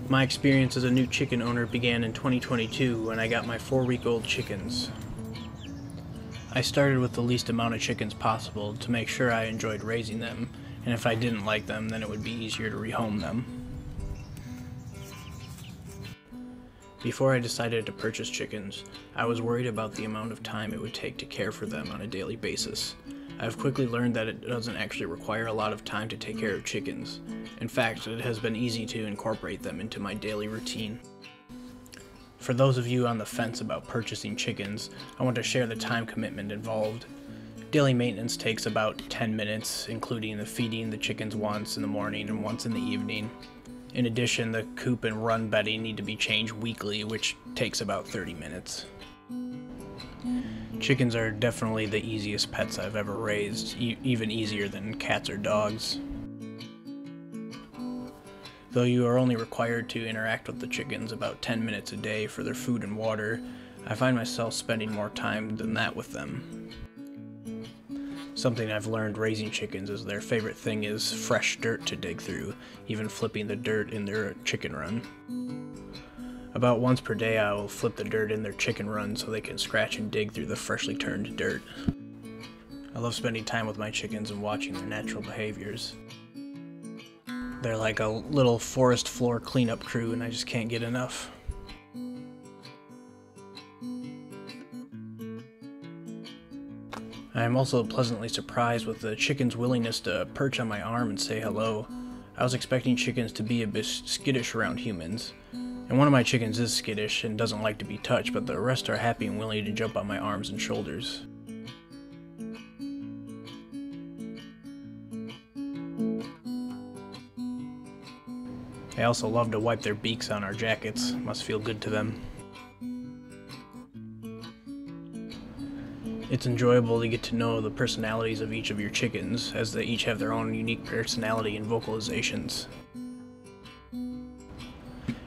My experience as a new chicken owner began in 2022 when I got my 4-week-old chickens. I started with the least amount of chickens possible to make sure I enjoyed raising them, and if I didn't like them, then it would be easier to rehome them. Before I decided to purchase chickens, I was worried about the amount of time it would take to care for them on a daily basis. I've quickly learned that it doesn't actually require a lot of time to take care of chickens. In fact, it has been easy to incorporate them into my daily routine. For those of you on the fence about purchasing chickens, I want to share the time commitment involved. Daily maintenance takes about 10 minutes, including the feeding the chickens once in the morning and once in the evening. In addition, the coop and run bedding need to be changed weekly, which takes about 30 minutes. Chickens are definitely the easiest pets I've ever raised, even easier than cats or dogs. Though you are only required to interact with the chickens about 10 minutes a day for their food and water, I find myself spending more time than that with them. Something I've learned raising chickens is their favorite thing is fresh dirt to dig through, even flipping the dirt in their chicken run. About once per day I will flip the dirt in their chicken run so they can scratch and dig through the freshly turned dirt. I love spending time with my chickens and watching their natural behaviors. They're like a little forest floor cleanup crew and I just can't get enough. I am also pleasantly surprised with the chickens' willingness to perch on my arm and say hello. I was expecting chickens to be a bit skittish around humans. And one of my chickens is skittish and doesn't like to be touched, but the rest are happy and willing to jump on my arms and shoulders. I also love to wipe their beaks on our jackets. Must feel good to them. It's enjoyable to get to know the personalities of each of your chickens, as they each have their own unique personality and vocalizations.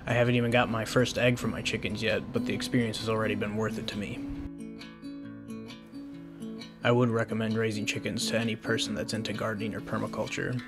I haven't even got my first egg from my chickens yet, but the experience has already been worth it to me. I would recommend raising chickens to any person that's into gardening or permaculture.